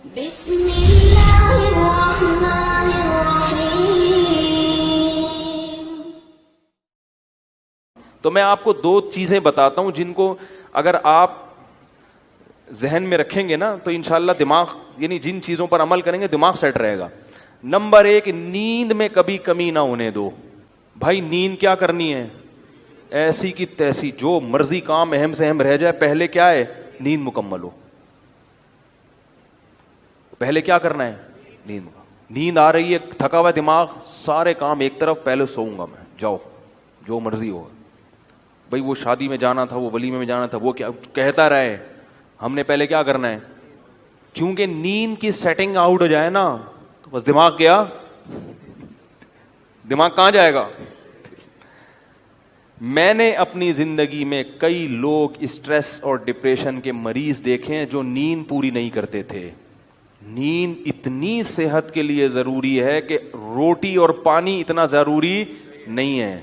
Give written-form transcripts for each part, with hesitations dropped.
بسم اللہ الرحمن الرحیم. تو میں آپ کو دو چیزیں بتاتا ہوں جن کو اگر آپ ذہن میں رکھیں گے نا تو انشاءاللہ دماغ یعنی جن چیزوں پر عمل کریں گے دماغ سیٹ رہے گا. نمبر 1, نیند میں کبھی کمی نہ ہونے دو. بھائی نیند کیا کرنی ہے؟ ایسی کی تیسی جو مرضی کام اہم سے اہم رہ جائے, پہلے کیا ہے؟ نیند مکمل ہو. پہلے کیا کرنا ہے؟ نیند. نیند آ رہی ہے, تھکا ہوا دماغ, سارے کام ایک طرف, پہلے سوؤں گا میں. جاؤ جو مرضی ہو. بھائی وہ شادی میں جانا تھا, وہ ولیمے میں جانا تھا, وہ کیا کہتا رہے, ہم نے پہلے کیا کرنا ہے؟ کیونکہ نیند کی سیٹنگ آؤٹ ہو جائے نا تو بس دماغ گیا. دماغ کہاں جائے گا؟ میں نے اپنی زندگی میں کئی لوگ اسٹریس اور ڈپریشن کے مریض دیکھے ہیں جو نیند پوری نہیں کرتے تھے. نیند اتنی صحت کے لیے ضروری ہے کہ روٹی اور پانی اتنا ضروری نہیں ہے.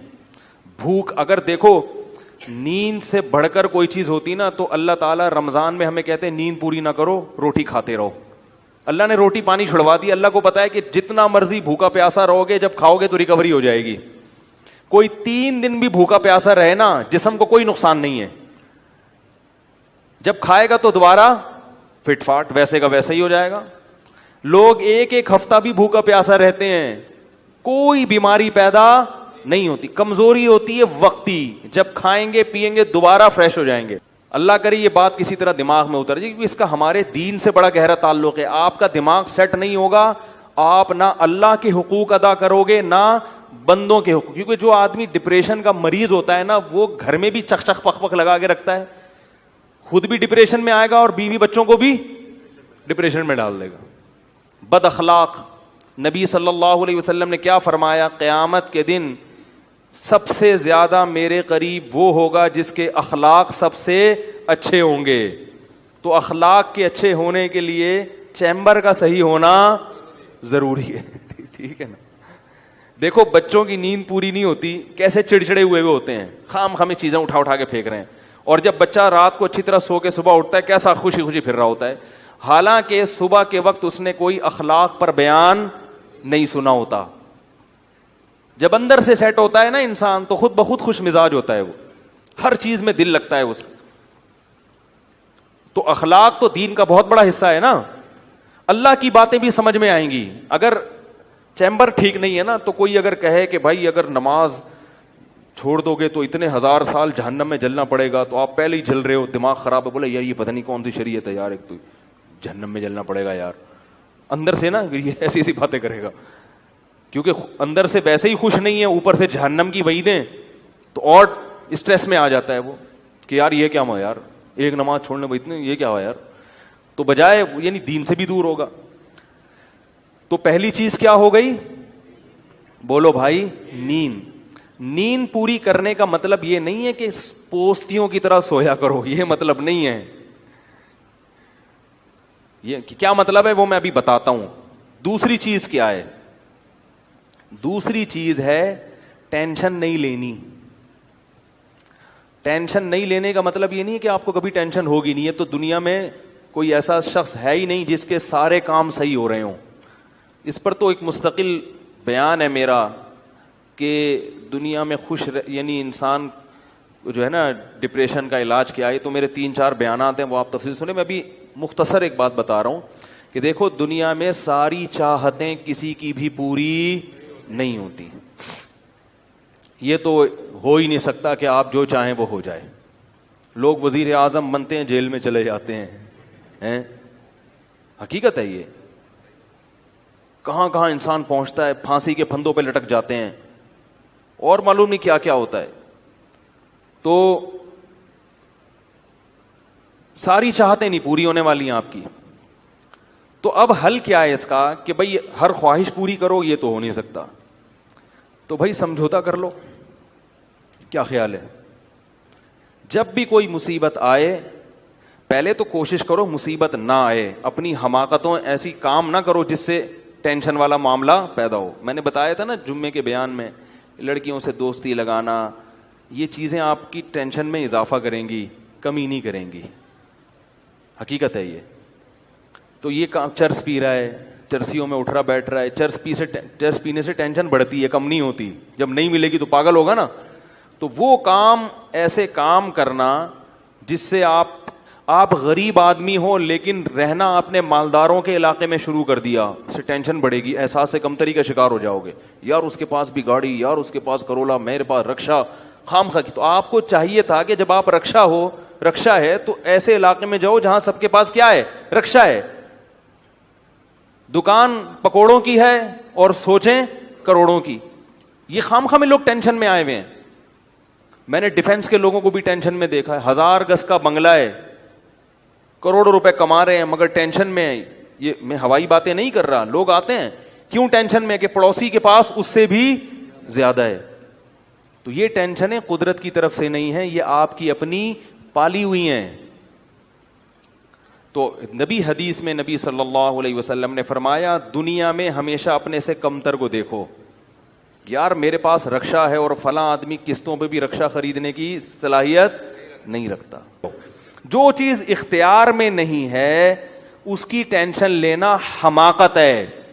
بھوک, اگر دیکھو نیند سے بڑھ کر کوئی چیز ہوتی نا تو اللہ تعالیٰ رمضان میں ہمیں کہتے ہیں نیند پوری نہ کرو, روٹی کھاتے رہو. اللہ نے روٹی پانی چھڑوا دی. اللہ کو پتا ہے کہ جتنا مرضی بھوکا پیاسا رہو گے, جب کھاؤ گے تو ریکوری ہو جائے گی. کوئی 3 دن بھی بھوکا پیاسا رہے نا, جسم کو کوئی نقصان نہیں ہے. جب کھائے گا تو دوبارہ فٹ فاٹ ویسے کا ویسے ہی ہو جائے گا. لوگ 1 ہفتہ بھی بھوکا پیاسا رہتے ہیں, کوئی بیماری پیدا نہیں ہوتی. کمزوری ہوتی ہے وقتی, جب کھائیں گے پیئیں گے دوبارہ فریش ہو جائیں گے. اللہ کرے یہ بات کسی طرح دماغ میں اتر جائے, کیونکہ اس کا ہمارے دین سے بڑا گہرا تعلق ہے. آپ کا دماغ سیٹ نہیں ہوگا, آپ نہ اللہ کے حقوق ادا کرو گے نہ بندوں کے حقوق. کیونکہ جو آدمی ڈپریشن کا مریض ہوتا ہے نا, وہ گھر میں بھی چک چک پک پک لگا کے رکھتا ہے, خود بھی ڈپریشن میں آئے گا اور بیوی بچوں کو بھی ڈپریشن میں ڈال دے گا. بد اخلاق, نبی صلی اللہ علیہ وسلم نے کیا فرمایا؟ قیامت کے دن سب سے زیادہ میرے قریب وہ ہوگا جس کے اخلاق سب سے اچھے ہوں گے. تو اخلاق کے اچھے ہونے کے لیے چیمبر کا صحیح ہونا ضروری ہے. ٹھیک ہے نا. دیکھو بچوں کی نیند پوری نہیں ہوتی, کیسے چڑچڑے ہوئے ہوتے ہیں, خام خامی چیزیں اٹھا اٹھا کے پھینک رہے ہیں. اور جب بچہ رات کو اچھی طرح سو کے صبح اٹھتا ہے, کیسا خوشی خوشی پھر رہا ہوتا ہے, حالانکہ صبح کے وقت اس نے کوئی اخلاق پر بیان نہیں سنا ہوتا. جب اندر سے سیٹ ہوتا ہے نا انسان تو خود بخود خوش مزاج ہوتا ہے, وہ ہر چیز میں دل لگتا ہے اس. تو اخلاق تو دین کا بہت بڑا حصہ ہے نا. اللہ کی باتیں بھی سمجھ میں آئیں گی. اگر چیمبر ٹھیک نہیں ہے نا تو کوئی اگر کہے کہ بھائی اگر نماز چھوڑ دو گے تو اتنے 1000 سال جہنم میں جلنا پڑے گا, تو آپ پہلے ہی جل رہے ہو, دماغ خراب ہے. بولے یار یہ پتہ نہیں کون سی شریعت ہے یار, ایک تو جہنم میں جلنا پڑے گا یار. اندر سے نا یہ ایسی ایسی باتیں کرے گا, کیونکہ اندر سے ویسے ہی خوش نہیں ہے, اوپر سے جہنم کی وعیدیں, تو اور اسٹریس میں آ جاتا ہے وہ کہ یار یہ کیا ہوا یار, ایک نماز چھوڑنے میں اتنے یہ کیا ہوا یار. تو بجائے یعنی دین سے بھی دور ہوگا. تو پہلی چیز کیا ہو گئی؟ بولو بھائی, نیند. نیند پوری کرنے کا مطلب یہ نہیں ہے کہ پوستیوں کی طرح سویا کرو, یہ مطلب نہیں ہے. یہ کیا مطلب ہے وہ میں ابھی بتاتا ہوں. دوسری چیز کیا ہے؟ دوسری چیز ہے ٹینشن نہیں لینی. ٹینشن نہیں لینے کا مطلب یہ نہیں ہے کہ آپ کو کبھی ٹینشن ہوگی نہیں. ہے تو دنیا میں کوئی ایسا شخص ہے ہی نہیں جس کے سارے کام صحیح ہو رہے ہوں. اس پر تو ایک مستقل بیان ہے میرا کہ دنیا میں یعنی انسان جو ہے نا ڈپریشن کا علاج کیا ہے. تو میرے 3-4 بیانات ہیں, وہ آپ تفصیل سنیں. میں ابھی مختصر ایک بات بتا رہا ہوں کہ دیکھو دنیا میں ساری چاہتیں کسی کی بھی پوری نہیں ہوتی. یہ تو ہو ہی نہیں سکتا کہ آپ جو چاہیں وہ ہو جائے. لوگ وزیر اعظم بنتے ہیں, جیل میں چلے جاتے ہیں. حقیقت ہے یہ. کہاں کہاں انسان پہنچتا ہے, پھانسی کے پھندوں پہ لٹک جاتے ہیں, اور معلوم نہیں کیا کیا ہوتا ہے. تو ساری چاہتیں نہیں پوری ہونے والی ہیں آپ کی. تو اب حل کیا ہے اس کا کہ بھئی ہر خواہش پوری کرو, یہ تو ہو نہیں سکتا. تو بھائی سمجھوتا کر لو. کیا خیال ہے؟ جب بھی کوئی مصیبت آئے پہلے تو کوشش کرو مصیبت نہ آئے. اپنی حماقتوں ایسی کام نہ کرو جس سے ٹینشن والا معاملہ پیدا ہو. میں نے بتایا تھا نا جمعے کے بیان میں, لڑکیوں سے دوستی لگانا, یہ چیزیں آپ کی ٹینشن میں اضافہ کریں گی, کمی نہیں کریں گی. حقیقت ہے یہ. تو یہ چرس پی رہا ہے, چرسیوں میں اٹھ رہا بیٹھ رہا ہے, چرس پینے سے ٹینشن بڑھتی ہے, کم نہیں ہوتی, جب نہیں ملے گی تو پاگل ہوگا نا. تو وہ کام, ایسے کام کرنا جس سے آپ غریب آدمی ہو لیکن رہنا اپنے مالداروں کے علاقے میں شروع کر دیا, اس سے ٹینشن بڑھے گی, احساس کمتری کا شکار ہو جاؤ گے. یار اس کے پاس بھی گاڑی, یار اس کے پاس کرولا, میرے پاس رکشا, خام خواہ. تو آپ کو چاہیے تھا کہ جب آپ رکشا ہے تو ایسے علاقے میں جاؤ جہاں سب کے پاس کیا ہے, رکشا ہے, دکان پکوڑوں کی ہے اور سوچیں کروڑوں کی. یہ خام خواہ میں لوگ ٹینشن میں آئے ہوئے ہیں. میں نے ڈیفنس کے لوگوں کو بھی ٹینشن میں دیکھا ہے, 1000 گز کا بنگلہ ہے, کروڑوں روپے کما رہے ہیں مگر ٹینشن میں ہے. یہ میں ہوائی باتیں نہیں کر رہا, لوگ آتے ہیں کیوں ٹینشن میں کہ پڑوسی کے پاس اس سے بھی زیادہ ہے. تو یہ ٹینشنیں قدرت کی طرف سے نہیں ہیں, یہ آپ کی اپنی پالی ہوئی ہیں. تو حدیث میں نبی صلی اللہ علیہ وسلم نے فرمایا دنیا میں ہمیشہ اپنے سے کمتر کو دیکھو. یار میرے پاس رکشا ہے اور فلاں آدمی قسطوں پہ بھی رکشا خریدنے کی صلاحیت نہیں رکھتا. جو چیز اختیار میں نہیں ہے اس کی ٹینشن لینا حماقت ہے.